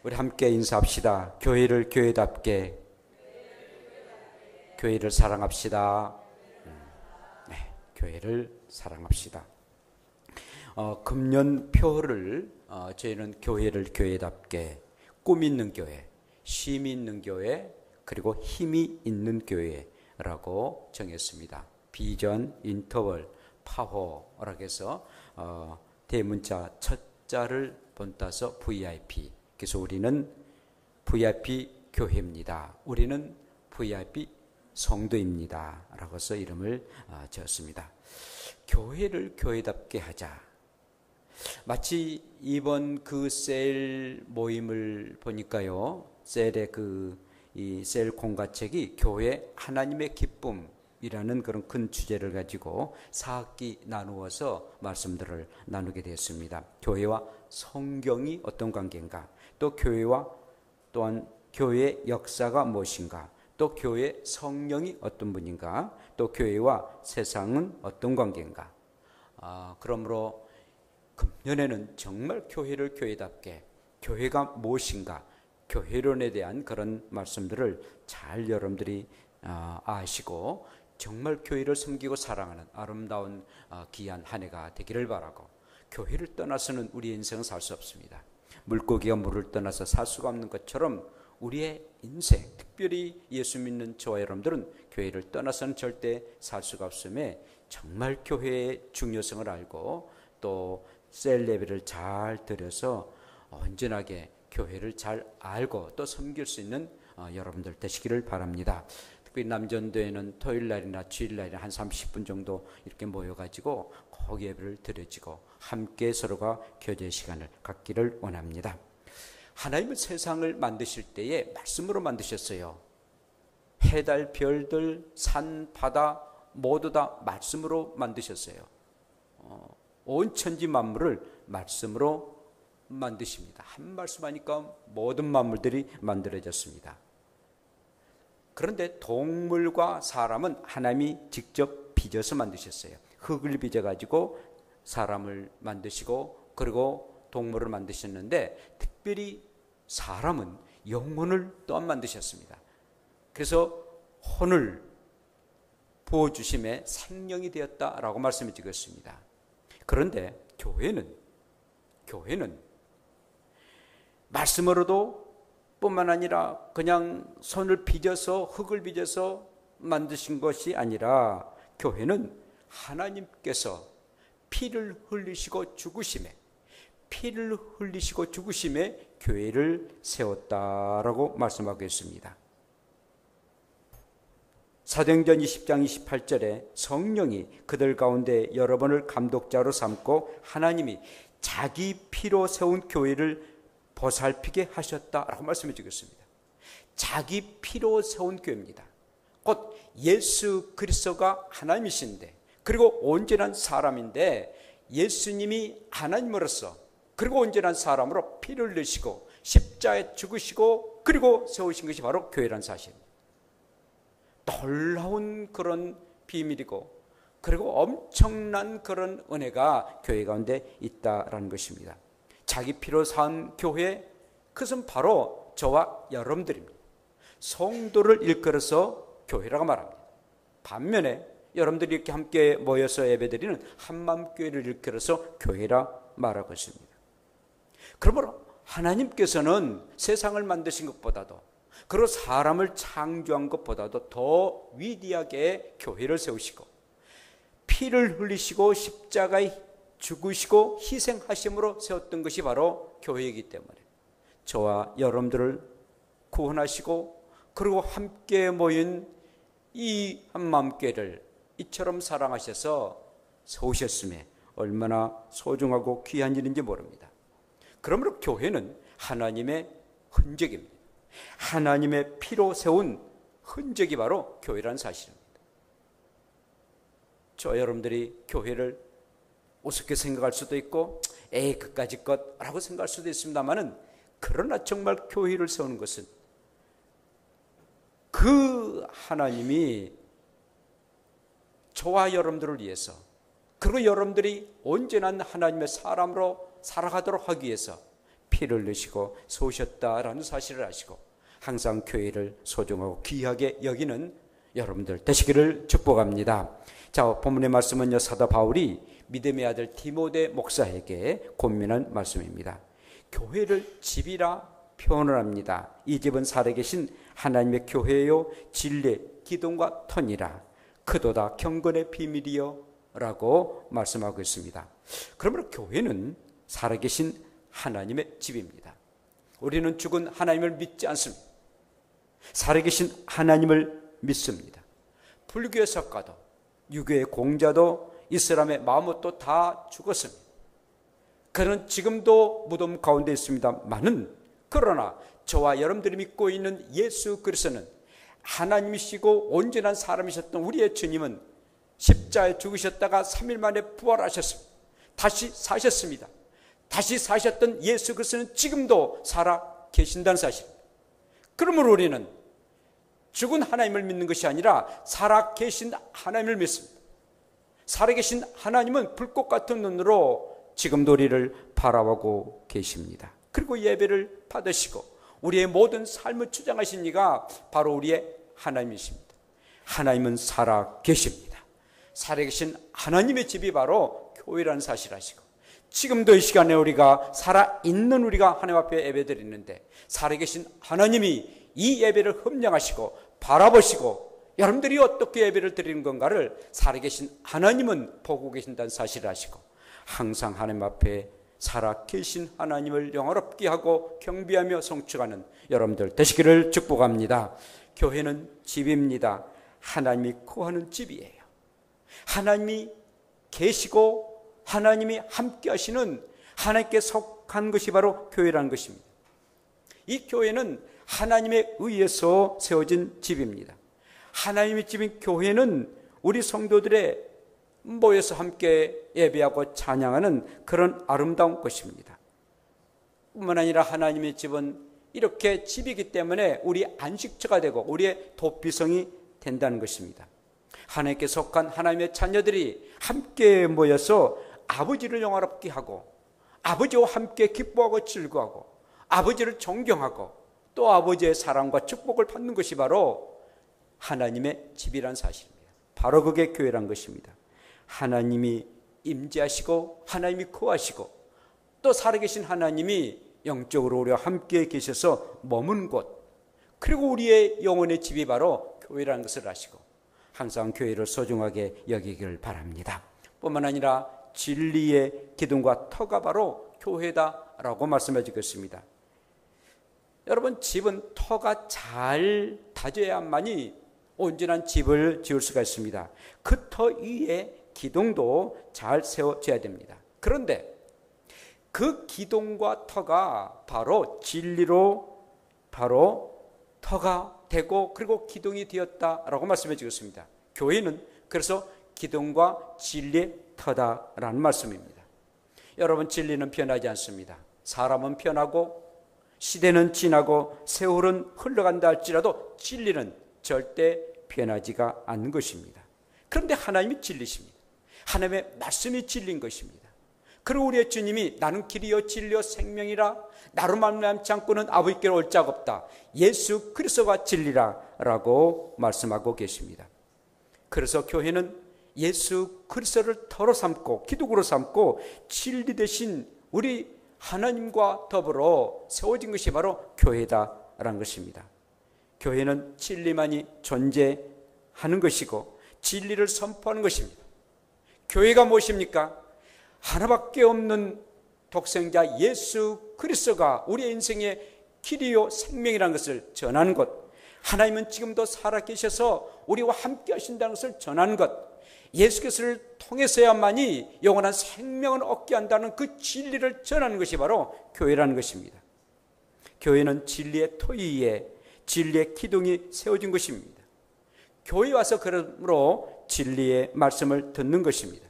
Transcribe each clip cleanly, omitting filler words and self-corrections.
우리 함께 인사합시다. 교회를 교회답게, 교회를 사랑합시다. 네, 교회를 사랑합시다. 금년표를 저희는 교회를 교회답게, 꿈 있는 교회, 쉼 있는 교회, 그리고 힘이 있는 교회라고 정했습니다. 비전, 인터벌, 파워라고 해서 대문자 첫 자를 본따서 VIP. 그래서 우리는 VIP 교회입니다. 우리는 VIP 성도입니다. 라고 해서 이름을 지었습니다. 교회를 교회답게 하자. 마치 이번 그 셀 모임을 보니까요, 셀의 이 셀 공가책이 교회 하나님의 기쁨이라는 그런 큰 주제를 가지고 4학기 나누어서 말씀들을 나누게 되었습니다. 교회와 성경이 어떤 관계인가, 또 교회와 또한 교회의 역사가 무엇인가, 또 교회 성령이 어떤 분인가, 또 교회와 세상은 어떤 관계인가. 그러므로 금년에는 정말 교회를 교회답게, 교회가 무엇인가, 교회론에 대한 그런 말씀들을 잘 여러분들이 아시고 정말 교회를 섬기고 사랑하는 아름다운 귀한 한 해가 되기를 바라고, 교회를 떠나서는 우리 인생은 살 수 없습니다. 물고기가 물을 떠나서 살 수가 없는 것처럼 우리의 인생, 특별히 예수 믿는 저와 여러분들은 교회를 떠나서는 절대 살 수가 없음에 정말 교회의 중요성을 알고 또 셀 예배를 잘 드려서 온전하게 교회를 잘 알고 또 섬길 수 있는 여러분들 되시기를 바랍니다. 특별히 남전도에는 토요일날이나 주일날이나 한 30분 정도 이렇게 모여가지고 꼭 예배를 드려지고 함께 서로가 교제의 시간을 갖기를 원합니다. 하나님은 세상을 만드실 때에 말씀으로 만드셨어요. 해, 달, 별들, 산, 바다 모두 다 말씀으로 만드셨어요. 온 천지 만물을 말씀으로 만드십니다. 한 말씀 하니까 모든 만물들이 만들어졌습니다. 그런데 동물과 사람은 하나님이 직접 빚어서 만드셨어요. 흙을 빚어가지고 사람을 만드시고 그리고 동물을 만드셨는데, 특별히 사람은 영혼을 또한 만드셨습니다. 그래서 혼을 부어주심에 생명이 되었다라고 말씀해 주셨습니다. 그런데 교회는 말씀으로도 뿐만 아니라 그냥 손을 빚어서 흙을 빚어서 만드신 것이 아니라, 교회는 하나님께서 피를 흘리시고 죽으심에 교회를 세웠다라고 말씀하고 있습니다. 사도행전 20장 28절에 성령이 그들 가운데 여러분을 감독자로 삼고 하나님이 자기 피로 세운 교회를 보살피게 하셨다라고 말씀해 주겠습니다. 자기 피로 세운 교회입니다. 곧 예수 그리스도가 하나님이신데, 그리고 온전한 사람인데, 예수님이 하나님으로서 그리고 온전한 사람으로 피를 흘리시고 십자가에 죽으시고 그리고 세우신 것이 바로 교회라는 사실입니다. 놀라운 그런 비밀이고 그리고 엄청난 그런 은혜가 교회 가운데 있다라는 것입니다. 자기 피로 산 교회, 그것은 바로 저와 여러분들입니다. 성도를 일컬어서 교회라고 말합니다. 반면에 여러분들이 이렇게 함께 모여서 예배드리는 한마음교회를 일컬어서 교회라 말하고 있습니다. 그러므로 하나님께서는 세상을 만드신 것보다도, 그리고 사람을 창조한 것보다도 더 위대하게 교회를 세우시고 피를 흘리시고 십자가에 죽으시고 희생하심으로 세웠던 것이 바로 교회이기 때문에 저와 여러분들을 구원하시고 그리고 함께 모인 이 한마음교회를 이처럼 사랑하셔서 세우셨음에 얼마나 소중하고 귀한 일인지 모릅니다. 그러므로 교회는 하나님의 흔적입니다. 하나님의 피로 세운 흔적이 바로 교회라는 사실입니다. 저 여러분들이 교회를 우습게 생각할 수도 있고 에이 그까짓 것라고 생각할 수도 있습니다만은, 그러나 정말 교회를 세우는 것은 그 하나님이 저와 여러분들을 위해서, 그리고 여러분들이 온전한 하나님의 사람으로 살아가도록 하기 위해서 피를 흘리시고 쏘셨다라는 사실을 아시고 항상 교회를 소중하고 귀하게 여기는 여러분들 되시기를 축복합니다. 자, 본문의 말씀은요, 사도 바울이 믿음의 아들 디모데 목사에게 권면한 말씀입니다. 교회를 집이라 표현을 합니다. 이 집은 살아계신 하나님의 교회요 진리 기둥과 터니라 크도다 경건의 비밀이요 라고 말씀하고 있습니다. 그러므로 교회는 살아계신 하나님의 집입니다. 우리는 죽은 하나님을 믿지 않습니다. 살아계신 하나님을 믿습니다. 불교의 석가도 유교의 공자도 이슬람의 마음못도 다 죽었습니다. 그는 지금도 무덤 가운데 있습니다만은 그러나 저와 여러분들이 믿고 있는 예수 그리스도는 하나님이시고 온전한 사람이셨던 우리의 주님은 십자가에 죽으셨다가 3일 만에 부활하셨습니다. 다시 사셨습니다. 다시 사셨던 예수 그리스도는 지금도 살아 계신다는 사실입니다. 그러므로 우리는 죽은 하나님을 믿는 것이 아니라 살아 계신 하나님을 믿습니다. 살아계신 하나님은 불꽃 같은 눈으로 지금도 우리를 바라보고 계십니다. 그리고 예배를 받으시고 우리의 모든 삶을 주장하신 이가 바로 우리의 하나님이십니다. 하나님은 살아 계십니다. 살아계신 하나님의 집이 바로 교회라는 사실을 아시고 지금도 이 시간에 우리가 살아있는 우리가 하나님 앞에 예배드리는데 살아계신 하나님이 이 예배를 흠령하시고 바라보시고 여러분들이 어떻게 예배를 드리는 건가를 살아계신 하나님은 보고 계신다는 사실을 아시고 항상 하나님 앞에 살아계신 하나님을 영화롭게 하고 경배하며 송축하는 여러분들 되시기를 축복합니다. 교회는 집입니다. 하나님이 거하는 집이에요. 하나님이 계시고 하나님이 함께 하시는 하나님께 속한 것이 바로 교회라는 것입니다. 이 교회는 하나님에 의해서 세워진 집입니다. 하나님의 집인 교회는 우리 성도들의 모여서 함께 예배하고 찬양하는 그런 아름다운 것입니다. 뿐만 아니라 하나님의 집은 이렇게 집이기 때문에 우리 안식처가 되고 우리의 도피성이 된다는 것입니다. 하나님께 속한 하나님의 자녀들이 함께 모여서 아버지를 영화롭게 하고 아버지와 함께 기뻐하고 즐거워하고 아버지를 존경하고 또 아버지의 사랑과 축복을 받는 것이 바로 하나님의 집이란 사실입니다. 바로 그게 교회란 것입니다. 하나님이 임재하시고 하나님이 거하시고 또 살아계신 하나님이 영적으로 우리와 함께 계셔서 머문 곳 그리고 우리의 영혼의 집이 바로 교회라는 것을 아시고 항상 교회를 소중하게 여기기를 바랍니다. 뿐만 아니라 진리의 기둥과 터가 바로 교회다라고 말씀해 주겠습니다. 여러분 집은 터가 잘 다져야만이 온전한 집을 지을 수가 있습니다. 그 터 위에 기둥도 잘 세워져야 됩니다. 그런데 그 기둥과 터가 바로 진리로 바로 터가 되고 그리고 기둥이 되었다라고 말씀해 주셨습니다. 교회는 그래서 기둥과 진리의 터다라는 말씀입니다. 여러분 진리는 변하지 않습니다. 사람은 변하고 시대는 지나고 세월은 흘러간다 할지라도 진리는 절대 변하지가 않는 것입니다. 그런데 하나님이 진리십니다. 하나님의 말씀이 진리인 것입니다. 그리고 우리의 주님이 나는 길이요 진리요 생명이라 나로 말미암지 않고는 아버지께로 올 자가 없다. 예수 그리스도가 진리라 라고 말씀하고 계십니다. 그래서 교회는 예수 그리스도를 터로 삼고 기둥으로 삼고 진리 대신 우리 하나님과 더불어 세워진 것이 바로 교회다라는 것입니다. 교회는 진리만이 존재하는 것이고 진리를 선포하는 것입니다. 교회가 무엇입니까? 하나밖에 없는 독생자 예수 그리스도가 우리의 인생의 길이요 생명이라는 것을 전하는 것, 하나님은 지금도 살아계셔서 우리와 함께 하신다는 것을 전하는 것, 예수 그리스도를 통해서야만이 영원한 생명을 얻게 한다는 그 진리를 전하는 것이 바로 교회라는 것입니다. 교회는 진리의 토 위에 진리의 기둥이 세워진 것입니다. 교회에 와서 그러므로 진리의 말씀을 듣는 것입니다.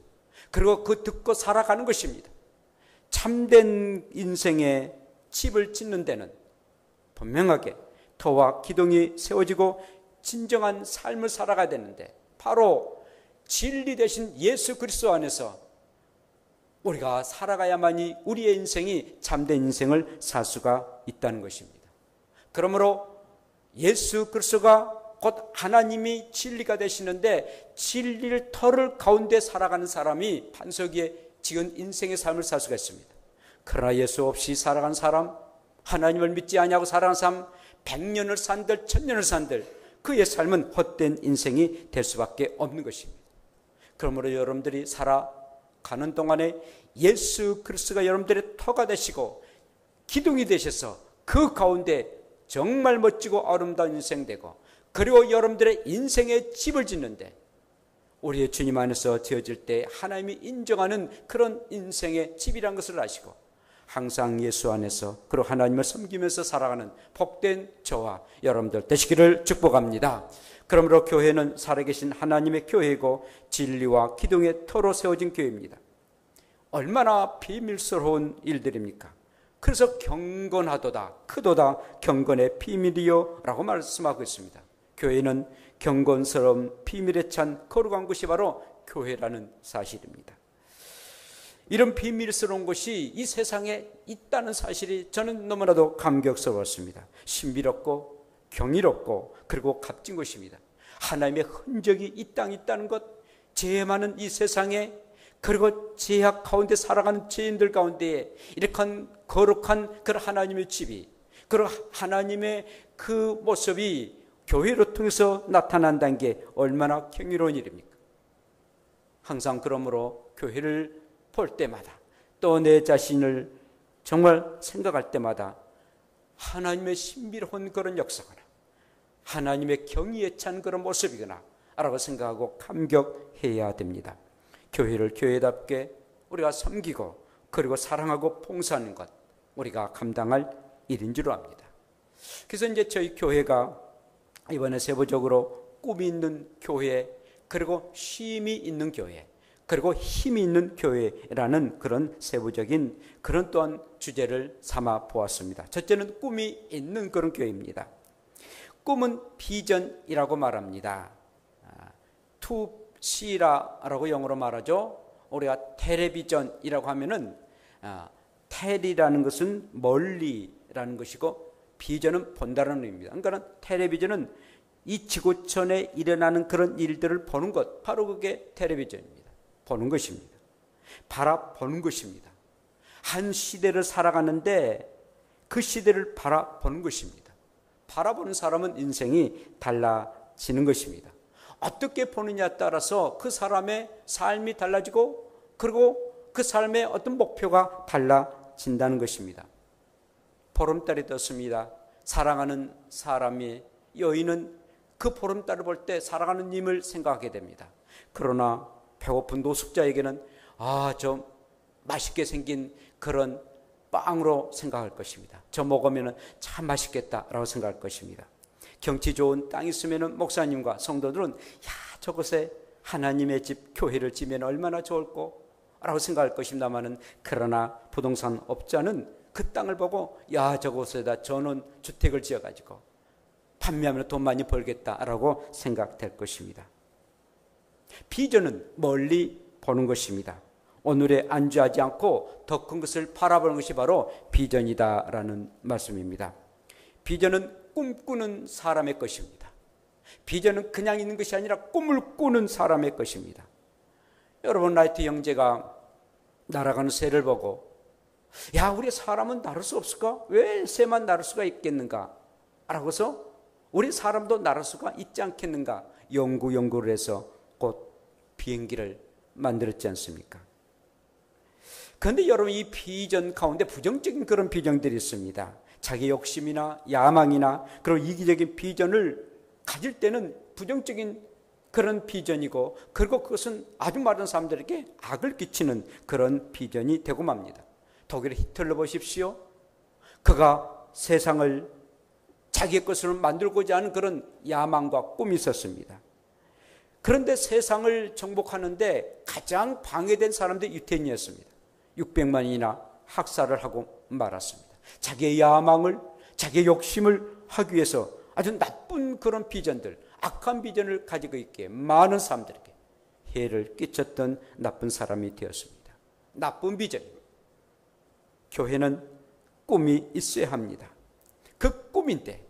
그리고 그 듣고 살아가는 것입니다. 참된 인생의 집을 짓는 데는 분명하게 터와 기둥이 세워지고 진정한 삶을 살아가야 되는데 바로 진리 대신 예수 그리스도 안에서 우리가 살아가야만이 우리의 인생이 참된 인생을 살 수가 있다는 것입니다. 그러므로 예수 그리스도가 곧 하나님이 진리가 되시는데 진리를 터를 가운데 살아가는 사람이 반석 위에 지은 인생의 삶을 살 수가 있습니다. 그러나 예수 없이 살아간 사람, 하나님을 믿지 아니하고 살아간 사람, 100년을 산들 1000년을 산들 그의 삶은 헛된 인생이 될 수밖에 없는 것입니다. 그러므로 여러분들이 살아가는 동안에 예수 그리스도가 여러분들의 터가 되시고 기둥이 되셔서 그 가운데 정말 멋지고 아름다운 인생 되고, 그리고 여러분들의 인생의 집을 짓는데 우리의 주님 안에서 지어질 때 하나님이 인정하는 그런 인생의 집이란 것을 아시고 항상 예수 안에서 그리고 하나님을 섬기면서 살아가는 복된 저와 여러분들 되시기를 축복합니다. 그러므로 교회는 살아계신 하나님의 교회이고 진리와 기둥의 터로 세워진 교회입니다. 얼마나 비밀스러운 일들입니까? 그래서 경건하도다 크도다 경건의 비밀이요 라고 말씀하고 있습니다. 교회는 경건스러운 비밀에 찬 거룩한 곳이 바로 교회라는 사실입니다. 이런 비밀스러운 것이 이 세상에 있다는 사실이 저는 너무나도 감격스러웠습니다. 신비롭고 경이롭고 그리고 값진 것입니다. 하나님의 흔적이 이 땅에 있다는 것, 죄 많은 이 세상에, 그리고 죄악 가운데 살아가는 죄인들 가운데에 이렇게 거룩한 그 하나님의 집이, 그리고 하나님의 그 모습이 교회를 통해서 나타난다는 게 얼마나 경이로운 일입니까? 항상 그러므로 교회를 볼 때마다 또 내 자신을 정말 생각할 때마다 하나님의 신비로운 그런 역사거나 하나님의 경의에 찬 그런 모습이거나 라고 생각하고 감격해야 됩니다. 교회를 교회답게 우리가 섬기고 그리고 사랑하고 봉사하는 것, 우리가 감당할 일인 줄 압니다. 그래서 이제 저희 교회가 이번에 세부적으로 꿈이 있는 교회, 그리고 쉼이 있는 교회, 그리고 힘이 있는 교회라는 그런 세부적인 그런 또한 주제를 삼아 보았습니다. 첫째는 꿈이 있는 그런 교회입니다. 꿈은 비전이라고 말합니다. To see라고 영어로 말하죠. 우리가 텔레비전이라고 하면은 텔이라는 것은 멀리라는 것이고 비전은 본다는 의미입니다. 그러니까 텔레비전은 이 지구촌에 일어나는 그런 일들을 보는 것, 바로 그게 텔레비전입니다. 보는 것입니다. 바라보는 것입니다. 한 시대를 살아가는데 그 시대를 바라보는 것입니다. 바라보는 사람은 인생이 달라지는 것입니다. 어떻게 보느냐에 따라서 그 사람의 삶이 달라지고 그리고 그 삶의 어떤 목표가 달라진다는 것입니다. 보름달이 떴습니다. 사랑하는 사람이, 여인은 그 보름달을 볼 때 사랑하는 님을 생각하게 됩니다. 그러나 배고픈 노숙자에게는 저 맛있게 생긴 그런 빵으로 생각할 것입니다. 저 먹으면 참 맛있겠다라고 생각할 것입니다. 경치 좋은 땅이 있으면 목사님과 성도들은 저곳에 하나님의 집, 교회를 지면 얼마나 좋을까 라고 생각할 것입니다만은, 그러나 부동산 업자는 그 땅을 보고 저곳에다 전원 주택을 지어가지고 판매하면 돈 많이 벌겠다라고 생각될 것입니다. 비전은 멀리 보는 것입니다. 오늘에 안주하지 않고 더 큰 것을 바라보는 것이 바로 비전이다라는 말씀입니다. 비전은 꿈꾸는 사람의 것입니다. 비전은 그냥 있는 것이 아니라 꿈을 꾸는 사람의 것입니다. 여러분, 라이트 형제가 날아가는 새를 보고 우리 사람은 날을 수 없을까? 왜 새만 날을 수가 있겠는가? 라고서 우리 사람도 날을 수가 있지 않겠는가? 연구를 해서 곧 비행기를 만들었지 않습니까? 그런데 여러분, 이 비전 가운데 부정적인 그런 비전들이 있습니다. 자기 욕심이나 야망이나 그런 이기적인 비전을 가질 때는 부정적인 그런 비전이고, 그리고 그것은 아주 많은 사람들에게 악을 끼치는 그런 비전이 되고 맙니다. 독일의 히틀러 보십시오. 그가 세상을 자기의 것으로 만들고자 하는 그런 야망과 꿈이 있었습니다. 그런데 세상을 정복하는데 가장 방해된 사람들이 유태인이었습니다. 600만이나 학살을 하고 말았습니다. 자기의 야망을, 자기의 욕심을 하기 위해서 아주 나쁜 그런 비전들, 악한 비전을 가지고 있기에 많은 사람들에게 해를 끼쳤던 나쁜 사람이 되었습니다. 나쁜 비전입니다. 교회는 꿈이 있어야 합니다. 그 꿈인데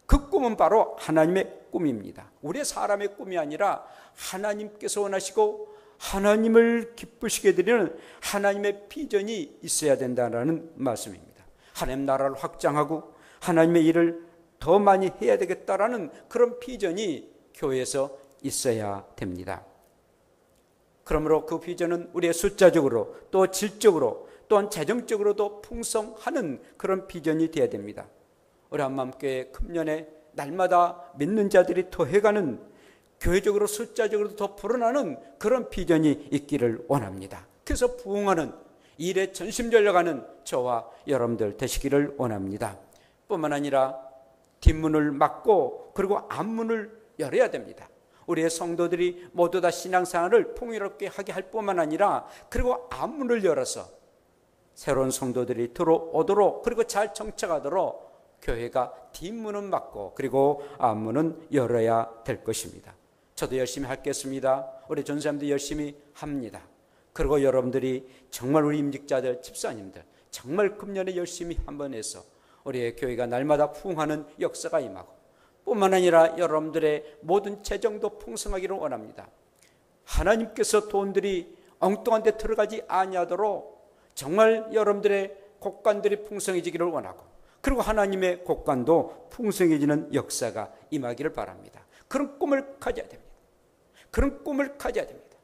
그 꿈은 바로 하나님의 꿈입니다. 우리의 사람의 꿈이 아니라 하나님께서 원하시고 하나님을 기쁘시게 드리는 하나님의 비전이 있어야 된다는 말씀입니다. 하나님 나라를 확장하고 하나님의 일을 더 많이 해야 되겠다라는 그런 비전이 교회에서 있어야 됩니다. 그러므로 그 비전은 우리의 숫자적으로 또 질적으로 또한 재정적으로도 풍성하는 그런 비전이 되어야 됩니다. 우리 한마음교회 금년에 날마다 믿는 자들이 더해가는 교회적으로 숫자적으로도 더 불어나는 그런 비전이 있기를 원합니다. 그래서 부흥하는 일에 전심전력하는 저와 여러분들 되시기를 원합니다. 뿐만 아니라 뒷문을 막고 그리고 앞문을 열어야 됩니다. 우리의 성도들이 모두 다 신앙생활을 풍요롭게 하게 할 뿐만 아니라 그리고 앞문을 열어서 새로운 성도들이 들어오도록 그리고 잘 정착하도록 교회가 뒷문은 막고 그리고 앞문은 열어야 될 것입니다. 저도 열심히 하겠습니다. 우리 전사님도 열심히 합니다. 그리고 여러분들이 정말 우리 임직자들, 집사님들 정말 금년에 열심히 한번 해서 우리의 교회가 날마다 부흥하는 역사가 임하고 뿐만 아니라 여러분들의 모든 재정도 풍성하기를 원합니다. 하나님께서 돈들이 엉뚱한 데 들어가지 아니하도록 정말 여러분들의 곳간들이 풍성해지기를 원하고 그리고 하나님의 곳간도 풍성해지는 역사가 임하기를 바랍니다. 그런 꿈을 가져야 됩니다. 그런 꿈을 가져야 됩니다.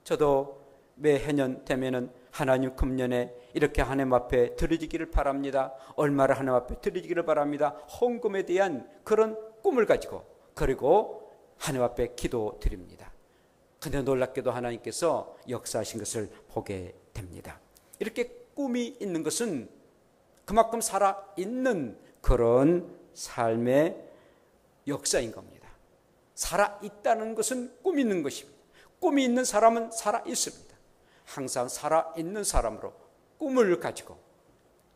저도 매해년 되면은 하나님 금년에 이렇게 하나님 앞에 드려지기를 바랍니다. 얼마를 하나님 앞에 드려지기를 바랍니다. 헌금에 대한 그런 꿈을 가지고 그리고 하나님 앞에 기도드립니다. 근데 놀랍게도 하나님께서 역사하신 것을 보게 됩니다. 이렇게 꿈이 있는 것은 그만큼 살아있는 그런 삶의 역사인 겁니다. 살아있다는 것은 꿈이 있는 것입니다. 꿈이 있는 사람은 살아있습니다. 항상 살아있는 사람으로 꿈을 가지고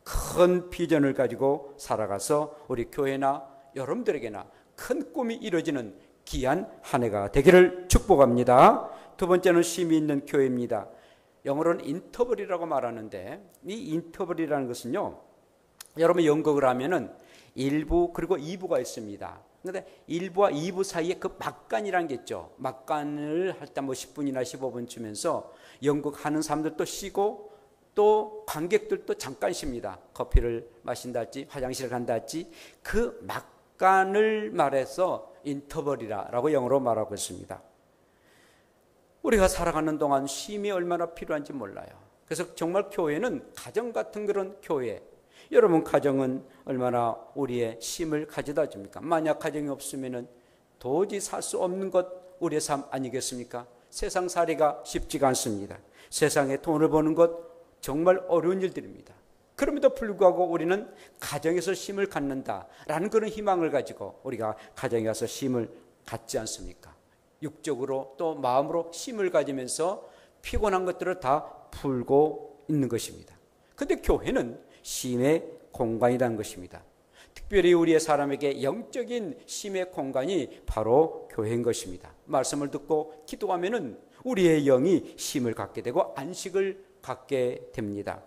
큰 비전을 가지고 살아가서 우리 교회나 여러분들에게나 큰 꿈이 이루어지는 귀한 한 해가 되기를 축복합니다. 두 번째는 쉼이 있는 교회입니다. 영어로는 인터벌이라고 말하는데 이 인터벌이라는 것은요, 여러분 연극을 하면은 1부 그리고 2부가 있습니다. 그런데 1부와 2부 사이에 그 막간이라는 게 있죠. 막간을 할 때 뭐 10분이나 15분 주면서 연극하는 사람들도 쉬고 또 관객들도 잠깐 쉽니다. 커피를 마신다 할지 화장실을 간다 할지 그 막간을 말해서 인터벌이라고 영어로 말하고 있습니다. 우리가 살아가는 동안 쉼이 얼마나 필요한지 몰라요. 그래서 정말 교회는 가정 같은 그런 교회, 여러분 가정은 얼마나 우리의 쉼을 가져다 줍니까? 만약 가정이 없으면 도저히 살 수 없는 것 우리의 삶 아니겠습니까? 세상살이가 쉽지가 않습니다. 세상에 돈을 버는 것 정말 어려운 일들입니다. 그럼에도 불구하고 우리는 가정에서 쉼을 갖는다라는 그런 희망을 가지고 우리가 가정에 가서 쉼을 갖지 않습니까? 육적으로 또 마음으로 쉼을 가지면서 피곤한 것들을 다 풀고 있는 것입니다. 그런데 교회는 쉼의 공간이라는 것입니다. 특별히 우리의 사람에게 영적인 쉼의 공간이 바로 교회인 것입니다. 말씀을 듣고 기도하면은 우리의 영이 쉼을 갖게 되고 안식을 갖게 됩니다.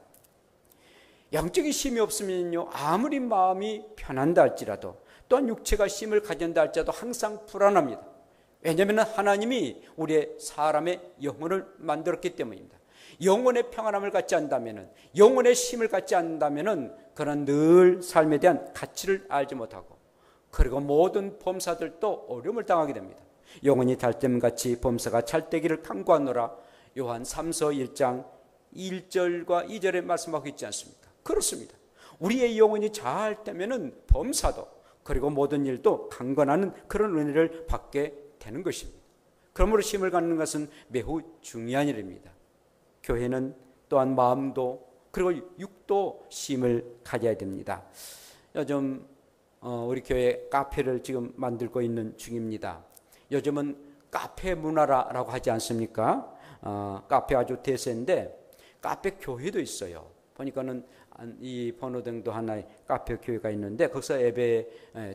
영적인 쉼이 없으면요, 아무리 마음이 편한다 할지라도 또한 육체가 쉼을 가진다 할지라도 항상 불안합니다. 왜냐하면 하나님이 우리의 사람의 영혼을 만들었기 때문입니다. 영혼의 평안함을 갖지 않는다면, 영혼의 쉼을 갖지 않는다면 그는 늘 삶에 대한 가치를 알지 못하고 그리고 모든 범사들도 어려움을 당하게 됩니다. 영혼이 달됨같이 범사가 찰되기를 간구하노라. 요한 3서 1장 1절과 2절에 말씀하고 있지 않습니까? 그렇습니다. 우리의 영혼이 잘 되면 범사도 그리고 모든 일도 강건하는 그런 은혜를 받게 되는 것입니다. 그러므로 쉼을 갖는 것은 매우 중요한 일입니다. 교회는 또한 마음도 그리고 육도 쉼을 가져야 됩니다. 요즘 우리 교회 카페를 지금 만들고 있는 중입니다. 요즘은 카페 문화라고 하지 않습니까? 카페 아주 대세인데 카페 교회도 있어요. 보니까는 이 번호등도 하나의 카페 교회가 있는데 거기서 예배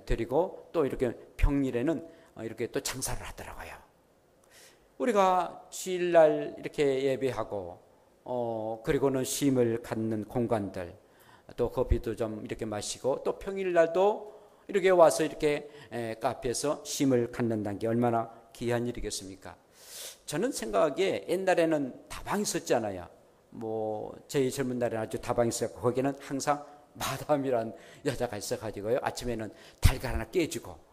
드리고 또 이렇게 평일에는 이렇게 또 장사를 하더라고요. 우리가 주일날 이렇게 예배하고 그리고는 쉼을 갖는 공간들, 또 커피도 좀 이렇게 마시고, 또 평일날도 이렇게 와서 이렇게 카페에서 쉼을 갖는다는 게 얼마나 귀한 일이겠습니까? 저는 생각하기에 옛날에는 다방 있었잖아요. 뭐 저희 젊은 날에는 아주 다방 있었고, 거기는 항상 마담이란 여자가 있어가지고요, 아침에는 달걀 하나 깨주고,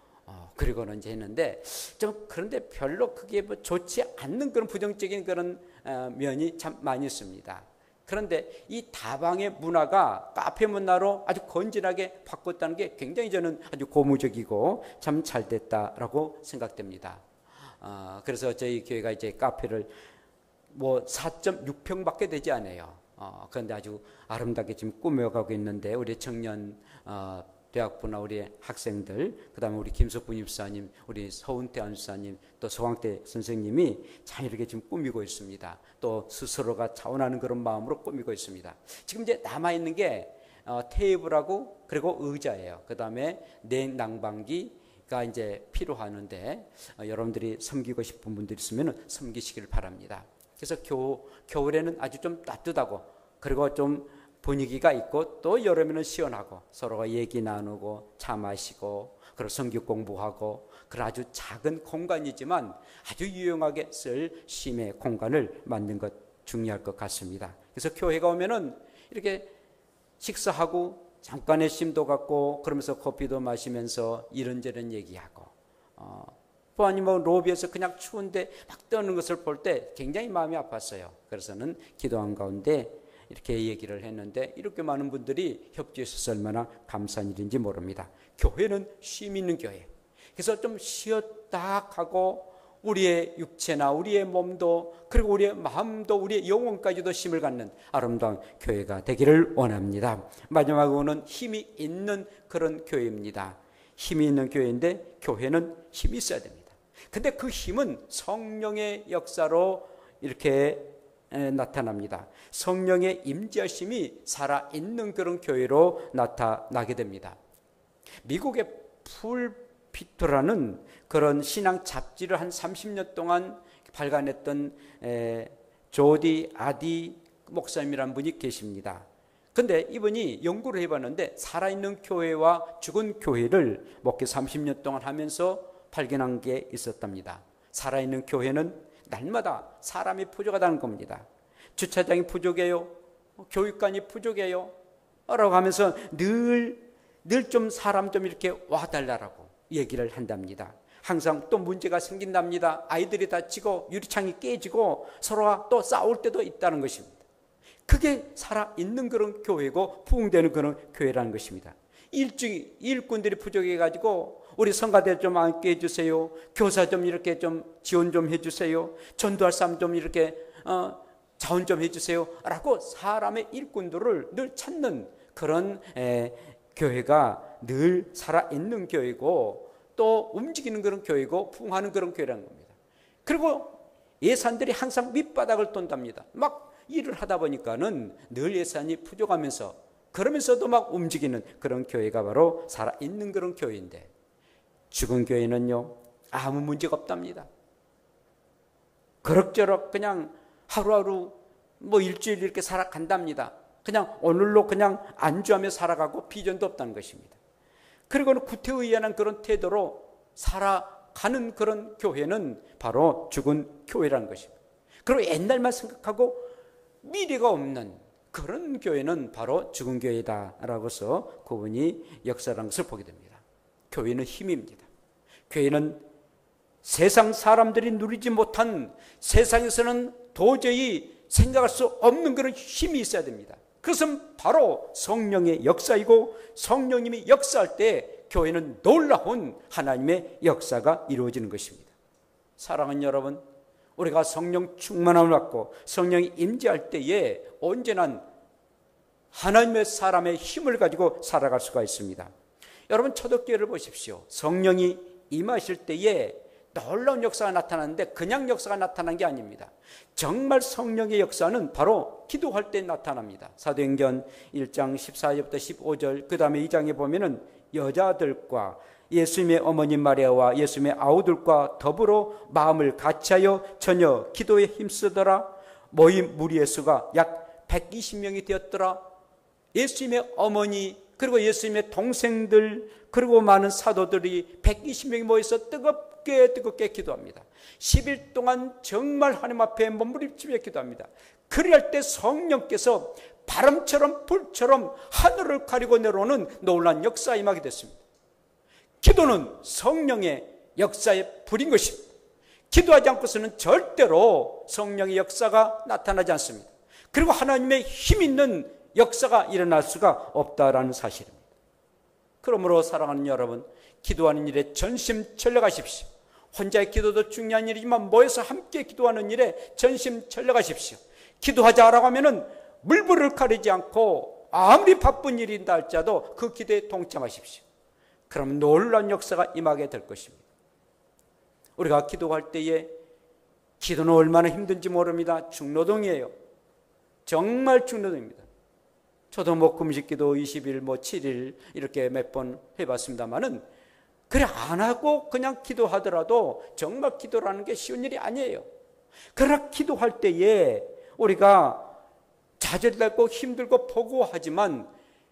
그리고는 이제 했는데, 좀 그런데 별로 그게 뭐 좋지 않는 그런 부정적인 그런 면이 참 많이 있습니다. 그런데 이 다방의 문화가 카페 문화로 아주 건전하게 바꿨다는 게 굉장히 저는 아주 고무적이고 참 잘 됐다라고 생각됩니다. 그래서 저희 교회가 이제 카페를 뭐 4.6평밖에 되지 않아요. 그런데 아주 아름답게 지금 꾸며가고 있는데, 우리 청년 대학부나 우리 학생들, 그 다음에 우리 김석분 입사님, 우리 서운태 안수사님, 또 서광태 선생님이 잘 이렇게 지금 꾸미고 있습니다. 또 스스로가 자원하는 그런 마음으로 꾸미고 있습니다. 지금 이제 남아있는 게 테이블하고 그리고 의자예요. 그 다음에 냉난방기가 이제 필요하는데, 여러분들이 섬기고 싶은 분들이 있으면 섬기시길 바랍니다. 그래서 겨울에는 아주 좀 따뜻하고, 그리고 좀 분위기가 있고, 또 여름에는 시원하고, 서로가 얘기 나누고 차 마시고, 그리고 성경 공부하고, 그런 아주 작은 공간이지만 아주 유용하게 쓸 쉼의 공간을 만든 것 중요할 것 같습니다. 그래서 교회가 오면은 이렇게 식사하고 잠깐의 쉼도 갖고, 그러면서 커피도 마시면서 이런저런 얘기하고, 또 아니면 로비에서 그냥 추운데 막 떠는 것을 볼 때 굉장히 마음이 아팠어요. 그래서는 기도한 가운데 이렇게 얘기를 했는데, 이렇게 많은 분들이 협조해 주셔서 얼마나 감사한 일인지 모릅니다. 교회는 쉼 있는 교회. 그래서 좀 쉬었다 하고, 우리의 육체나 우리의 몸도, 그리고 우리의 마음도, 우리의 영혼까지도 쉼을 갖는 아름다운 교회가 되기를 원합니다. 마지막으로는 힘이 있는 그런 교회입니다. 힘이 있는 교회인데, 교회는 힘이 있어야 됩니다. 근데 그 힘은 성령의 역사로 이렇게 나타납니다. 성령의 임재하심이 살아있는 그런 교회로 나타나게 됩니다. 미국의 풀피트라는 그런 신앙 잡지를 한 30년 동안 발간했던 조디 아디 목사님이라는 분이 계십니다. 근데 이분이 연구를 해봤는데, 살아있는 교회와 죽은 교회를 목회 30년 동안 하면서 발견한 게 있었답니다. 살아있는 교회는 날마다 사람이 부족하다는 겁니다. 주차장이 부족해요, 교육관이 부족해요 라고 하면서 늘 좀 사람 좀 이렇게 와달라고 얘기를 한답니다. 항상 또 문제가 생긴답니다. 아이들이 다치고 유리창이 깨지고 서로가 또 싸울 때도 있다는 것입니다. 그게 살아있는 그런 교회고 부흥되는 그런 교회라는 것입니다. 일꾼들이 부족해가지고 우리 성가대 좀 함께 해주세요, 교사 좀 이렇게 좀 지원 좀 해주세요, 전도할 사람 좀 이렇게 자원 좀 해주세요 라고 사람의 일꾼들을 늘 찾는 그런 교회가 늘 살아있는 교회고, 또 움직이는 그런 교회고 부흥하는 그런 교회라는 겁니다. 그리고 예산들이 항상 밑바닥을 돈답니다. 막 일을 하다 보니까는 늘 예산이 부족하면서, 그러면서도 막 움직이는 그런 교회가 바로 살아있는 그런 교회인데, 죽은 교회는요 아무 문제가 없답니다. 그럭저럭 그냥 하루하루 뭐 일주일 이렇게 살아간답니다. 그냥 오늘로 그냥 안주하며 살아가고 비전도 없다는 것입니다. 그리고는 구태의연한 그런 태도로 살아가는 그런 교회는 바로 죽은 교회라는 것입니다. 그리고 옛날만 생각하고 미래가 없는 그런 교회는 바로 죽은 교회다라고서 그분이 역사라는 것을 보게 됩니다. 교회는 힘입니다. 교회는 세상 사람들이 누리지 못한, 세상에서는 도저히 생각할 수 없는 그런 힘이 있어야 됩니다. 그것은 바로 성령의 역사이고, 성령님이 역사할 때 교회는 놀라운 하나님의 역사가 이루어지는 것입니다. 사랑하는 여러분, 우리가 성령 충만함을 받고 성령이 임재할 때에 언제나 하나님의 사람의 힘을 가지고 살아갈 수가 있습니다. 여러분, 초대교회를 보십시오. 성령이 임하실 때에 놀라운 역사가 나타나는데 그냥 역사가 나타난 게 아닙니다. 정말 성령의 역사는 바로 기도할 때 나타납니다. 사도행전 1장 14절부터 15절, 그 다음에 2장에 보면은 여자들과 예수님의 어머니 마리아와 예수님의 아우들과 더불어 마음을 같이하여 전혀 기도에 힘쓰더라. 모인 무리의 수가 약 120명이 되었더라. 예수님의 어머니, 그리고 예수님의 동생들, 그리고 많은 사도들이 120명이 모여서 뜨겁게 기도합니다. 10일 동안 정말 하나님 앞에 몸부림치며 기도합니다. 그리할 때 성령께서 바람처럼 불처럼 하늘을 가리고 내려오는 놀라운 역사가 임하게 됐습니다. 기도는 성령의 역사의 불인 것입니다. 기도하지 않고서는 절대로 성령의 역사가 나타나지 않습니다. 그리고 하나님의 힘 있는 역사가 일어날 수가 없다라는 사실입니다. 그러므로 사랑하는 여러분, 기도하는 일에 전심전력하십시오. 혼자의 기도도 중요한 일이지만 모여서 함께 기도하는 일에 전심전력하십시오. 기도하자라고 하면은 물불을 가리지 않고 아무리 바쁜 일인다 할지라도 그 기도에 동참하십시오. 그럼 놀라운 역사가 임하게 될 것입니다. 우리가 기도할 때에 기도는 얼마나 힘든지 모릅니다. 중노동이에요. 정말 중노동입니다. 저도 금식기도 20일, 7일 이렇게 몇 번 해봤습니다만은 그래 안 하고 그냥 기도하더라도 정말 기도라는 게 쉬운 일이 아니에요. 그러나 기도할 때에 우리가 좌절되고 힘들고 포고하지만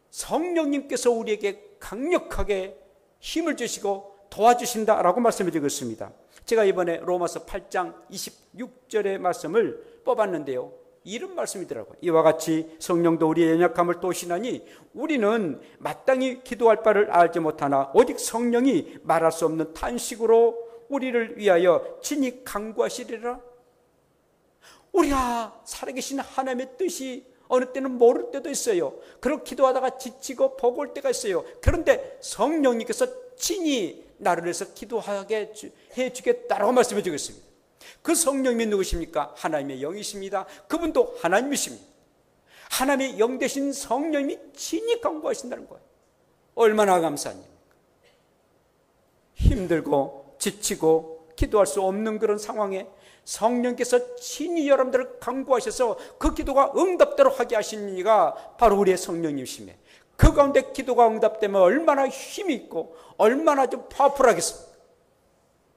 성령님께서 우리에게 강력하게 힘을 주시고 도와주신다라고 말씀해 주고 있습니다. 제가 이번에 로마서 8장 26절의 말씀을 뽑았는데요, 이런 말씀이더라고요. 이와 같이 성령도 우리의 연약함을 도우시나니 우리는 마땅히 기도할 바를 알지 못하나 오직 성령이 말할 수 없는 탄식으로 우리를 위하여 친히 간구하시리라. 우리가 살아계신 하나님의 뜻이 어느 때는 모를 때도 있어요. 그리고 기도하다가 지치고 버거울 때가 있어요. 그런데 성령님께서 친히 나를 위해서 기도하게 해주겠다라고 말씀해 주고 있습니다. 그 성령님이 누구십니까? 하나님의 영이십니다. 그분도 하나님이십니다. 하나님의 영 되신 성령님이 친히 간구하신다는 거예요. 얼마나 감사한 일입니까? 힘들고 지치고 기도할 수 없는 그런 상황에 성령께서 친히 여러분들을 간구하셔서 그 기도가 응답대로 하게 하신 이가 바로 우리의 성령님이시며, 그 가운데 기도가 응답되면 얼마나 힘이 있고 얼마나 좀 파워풀하겠습니까?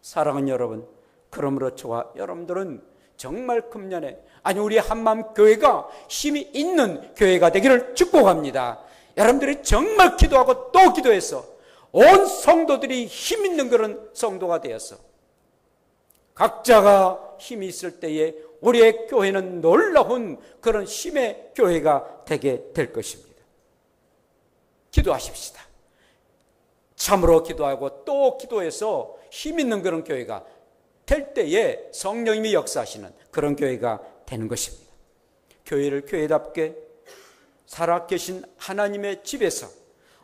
사랑하는 여러분, 그러므로 저와 여러분들은 정말 금년에, 아니 우리 한마음교회가 힘이 있는 교회가 되기를 축복합니다. 여러분들이 정말 기도하고 또 기도해서 온 성도들이 힘 있는 그런 성도가 되어서 각자가 힘이 있을 때에 우리의 교회는 놀라운 그런 힘의 교회가 되게 될 것입니다. 기도하십시다. 참으로 기도하고 또 기도해서 힘 있는 그런 교회가 될 때에 성령님이 역사하시는 그런 교회가 되는 것입니다. 교회를 교회답게 살아계신 하나님의 집에서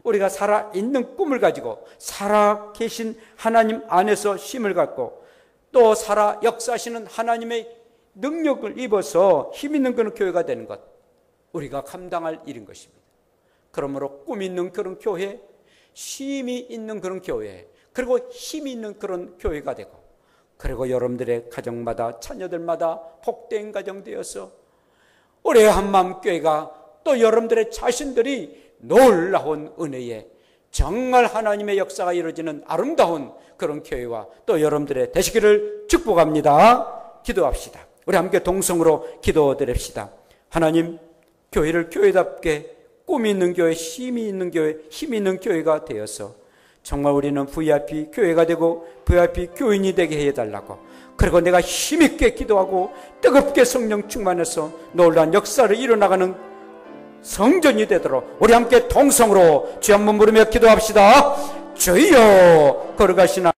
우리가 살아있는 꿈을 가지고 살아계신 하나님 안에서 힘을 갖고 또 살아 역사하시는 하나님의 능력을 입어서 힘 있는 그런 교회가 되는 것, 우리가 감당할 일인 것입니다. 그러므로 꿈 있는 그런 교회, 쉼이 있는 그런 교회, 그리고 힘이 있는 그런 교회가 되고, 그리고 여러분들의 가정마다 자녀들마다 복된 가정 되어서 우리의 한마음교회가 또 여러분들의 자신들이 놀라운 은혜에 정말 하나님의 역사가 이루어지는 아름다운 그런 교회와 또 여러분들의 되시기를 축복합니다. 기도합시다. 우리 함께 동성으로 기도드립시다. 하나님, 교회를 교회답게 꿈이 있는 교회, 힘이 있는 교회, 힘이 있는 교회가 되어서 정말 우리는 VIP 교회가 되고 VIP 교인이 되게 해달라고, 그리고 내가 힘있게 기도하고 뜨겁게 성령 충만해서 놀라운 역사를 이뤄나가는 성전이 되도록 우리 함께 동성으로 주 한 번 부르며 기도합시다. 주여, 걸어가시나